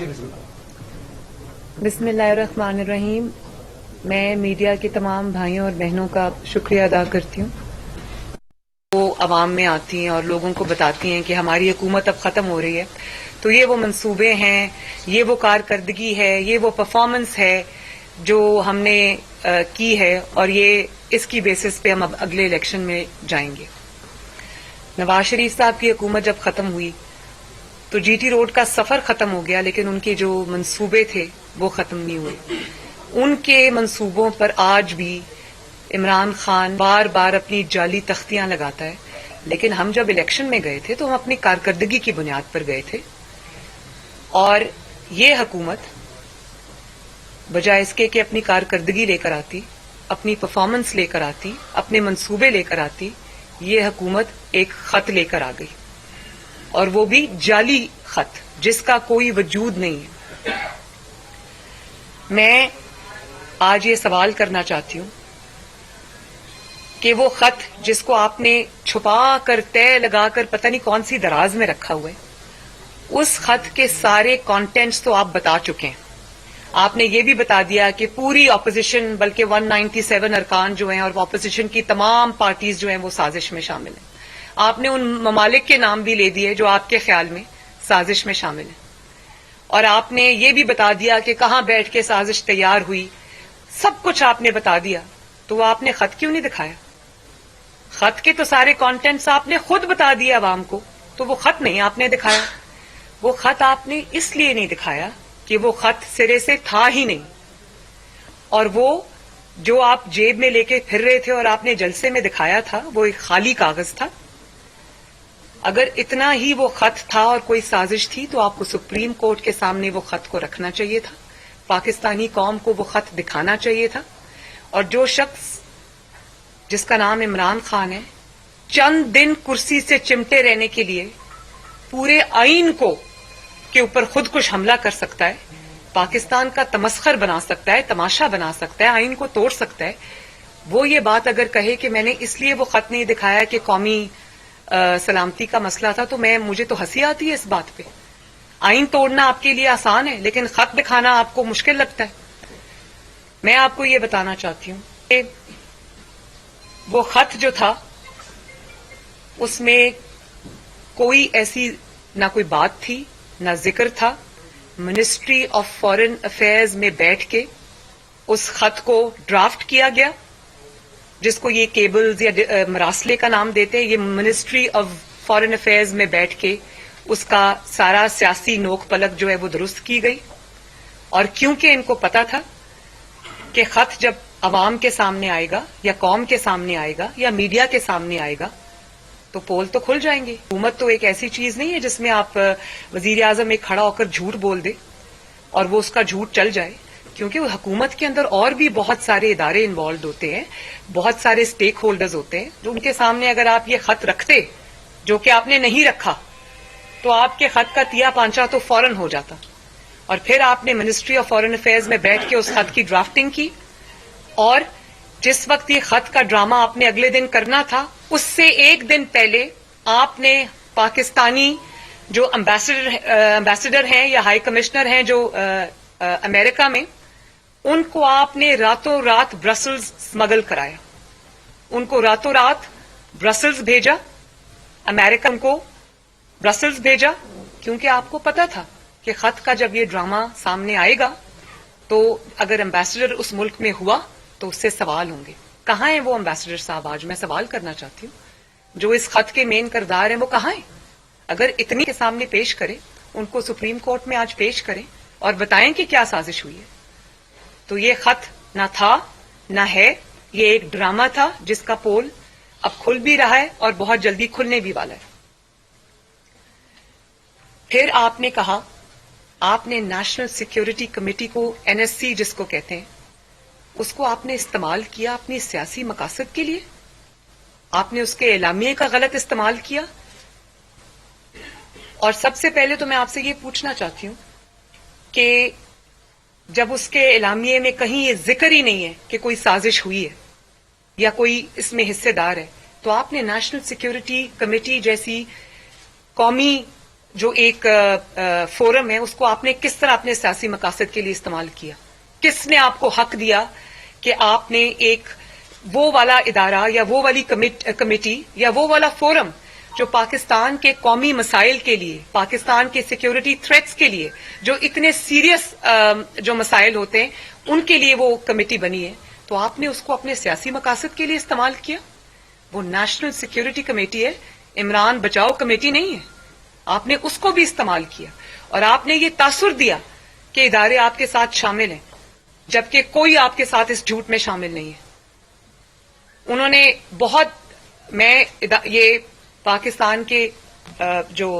بسم اللہ الرحمن الرحیم. میں میڈیا کے تمام بھائیوں اور بہنوں کا شکریہ ادا کرتی ہوں. وہ عوام میں آتی ہیں اور لوگوں کو بتاتی ہیں کہ ہماری حکومت اب ختم ہو رہی ہے، تو یہ وہ منصوبے ہیں، یہ وہ کارکردگی ہے، یہ وہ پرفارمنس ہے جو ہم نے کی ہے، اور یہ اس کی بیسس پہ ہم اب اگلے الیکشن میں جائیں گے. نواز شریف صاحب کی حکومت جب ختم ہوئی تو جی ٹی روڈ کا سفر ختم ہو گیا، لیکن ان کے جو منصوبے تھے وہ ختم نہیں ہوئے. ان کے منصوبوں پر آج بھی عمران خان بار بار اپنی جعلی تختیاں لگاتا ہے. لیکن ہم جب الیکشن میں گئے تھے تو ہم اپنی کارکردگی کی بنیاد پر گئے تھے، اور یہ حکومت بجائے اس کے کہ اپنی کارکردگی لے کر آتی، اپنی پرفارمنس لے کر آتی، اپنے منصوبے لے کر آتی، یہ حکومت ایک خط لے کر آ گئی، اور وہ بھی جعلی خط جس کا کوئی وجود نہیں ہے. میں آج یہ سوال کرنا چاہتی ہوں کہ وہ خط جس کو آپ نے چھپا کر طے لگا کر پتہ نہیں کون سی دراز میں رکھا ہوا ہے، اس خط کے سارے کانٹینٹس تو آپ بتا چکے ہیں. آپ نے یہ بھی بتا دیا کہ پوری اپوزیشن، بلکہ 197 ارکان جو ہیں اور اپوزیشن کی تمام پارٹیز جو ہیں وہ سازش میں شامل ہیں. آپ نے ان ممالک کے نام بھی لے دیے جو آپ کے خیال میں سازش میں شامل ہیں، اور آپ نے یہ بھی بتا دیا کہ کہاں بیٹھ کے سازش تیار ہوئی. سب کچھ آپ نے بتا دیا، تو وہ آپ نے خط کیوں نہیں دکھایا؟ خط کے تو سارے کانٹینٹس آپ نے خود بتا دیے عوام کو، تو وہ خط نہیں آپ نے دکھایا. وہ خط آپ نے اس لیے نہیں دکھایا کہ وہ خط سرے سے تھا ہی نہیں، اور وہ جو آپ جیب میں لے کے پھر رہے تھے اور آپ نے جلسے میں دکھایا تھا وہ ایک خالی کاغذ تھا. اگر اتنا ہی وہ خط تھا اور کوئی سازش تھی تو آپ کو سپریم کورٹ کے سامنے وہ خط کو رکھنا چاہیے تھا، پاکستانی قوم کو وہ خط دکھانا چاہیے تھا. اور جو شخص جس کا نام عمران خان ہے، چند دن کرسی سے چمٹے رہنے کے لیے پورے آئین کو کے اوپر خود کش حملہ کر سکتا ہے، پاکستان کا تمسخر بنا سکتا ہے، تماشا بنا سکتا ہے، آئین کو توڑ سکتا ہے، وہ یہ بات اگر کہے کہ میں نے اس لیے وہ خط نہیں دکھایا کہ قومی سلامتی کا مسئلہ تھا، تو مجھے تو ہنسی آتی ہے اس بات پہ. آئین توڑنا آپ کے لیے آسان ہے، لیکن خط دکھانا آپ کو مشکل لگتا ہے. میں آپ کو یہ بتانا چاہتی ہوں کہ وہ خط جو تھا اس میں کوئی ایسی نہ کوئی بات تھی نہ ذکر تھا. منسٹری آف فارن افیئرز میں بیٹھ کے اس خط کو ڈرافٹ کیا گیا، جس کو یہ کیبلز یا مراسلے کا نام دیتے ہیں. یہ منسٹری آف فارن افیئرز میں بیٹھ کے اس کا سارا سیاسی نوک پلک جو ہے وہ درست کی گئی. اور کیونکہ ان کو پتا تھا کہ خط جب عوام کے سامنے آئے گا یا قوم کے سامنے آئے گا یا میڈیا کے سامنے آئے گا تو پول تو کھل جائیں گے. حکومت تو ایک ایسی چیز نہیں ہے جس میں آپ وزیر اعظم ایک کھڑا ہو کر جھوٹ بول دے اور وہ اس کا جھوٹ چل جائے، کیونکہ وہ حکومت کے اندر اور بھی بہت سارے ادارے انوالوڈ ہوتے ہیں، بہت سارے اسٹیک ہولڈرز ہوتے ہیں، جو ان کے سامنے اگر آپ یہ خط رکھتے جو کہ آپ نے نہیں رکھا تو آپ کے خط کا تیا پانچا تو فوراً ہو جاتا. اور پھر آپ نے منسٹری آف فارن افیئرز میں بیٹھ کے اس خط کی ڈرافٹنگ کی، اور جس وقت یہ خط کا ڈرامہ آپ نے اگلے دن کرنا تھا اس سے ایک دن پہلے آپ نے پاکستانی جو امبیسڈر ہیں یا ہائی کمشنر ہیں جو امریکہ میں، ان کو آپ نے راتوں رات برسلز اسمگل کرایا. ان کو راتوں رات برسلز بھیجا، امریکہ ان کو برسلز بھیجا، کیونکہ آپ کو پتا تھا کہ خط کا جب یہ ڈرامہ سامنے آئے گا تو اگر امبیسڈر اس ملک میں ہوا تو اس سے سوال ہوں گے. کہاں ہیں وہ امبیسڈر صاحب؟ آج میں سوال کرنا چاہتی ہوں جو اس خط کے مین کردار ہیں، وہ کہاں ہیں؟ اگر اتنی کے سامنے پیش کریں، ان کو سپریم کورٹ میں آج پیش کریں اور بتائیں کہ کیا سازش ہوئی ہے. تو یہ خط نہ تھا نہ ہے، یہ ایک ڈرامہ تھا جس کا پول اب کھل بھی رہا ہے اور بہت جلدی کھلنے بھی والا ہے. پھر آپ نے کہا، آپ نے نیشنل سیکیورٹی کمیٹی کو، NSC جس کو کہتے ہیں، اس کو آپ نے استعمال کیا اپنی سیاسی مقاصد کے لیے. آپ نے اس کے اعلامیے کا غلط استعمال کیا. اور سب سے پہلے تو میں آپ سے یہ پوچھنا چاہتی ہوں کہ جب اس کے اعلامیے میں کہیں یہ ذکر ہی نہیں ہے کہ کوئی سازش ہوئی ہے یا کوئی اس میں حصے دار ہے، تو آپ نے نیشنل سیکیورٹی کمیٹی جیسی قومی جو ایک فورم ہے اس کو آپ نے کس طرح اپنے سیاسی مقاصد کے لیے استعمال کیا؟ کس نے آپ کو حق دیا کہ آپ نے ایک وہ والا ادارہ یا وہ والی کمیٹی یا وہ والا فورم جو پاکستان کے قومی مسائل کے لیے، پاکستان کے سیکیورٹی تھریٹس کے لیے، جو اتنے سیریس جو مسائل ہوتے ہیں ان کے لیے وہ کمیٹی بنی ہے، تو آپ نے اس کو اپنے سیاسی مقاصد کے لیے استعمال کیا؟ وہ نیشنل سیکیورٹی کمیٹی ہے، عمران بچاؤ کمیٹی نہیں ہے. آپ نے اس کو بھی استعمال کیا اور آپ نے یہ تاثر دیا کہ ادارے آپ کے ساتھ شامل ہیں، جبکہ کوئی آپ کے ساتھ اس جھوٹ میں شامل نہیں ہے. انہوں نے بہت، میں یہ پاکستان کے جو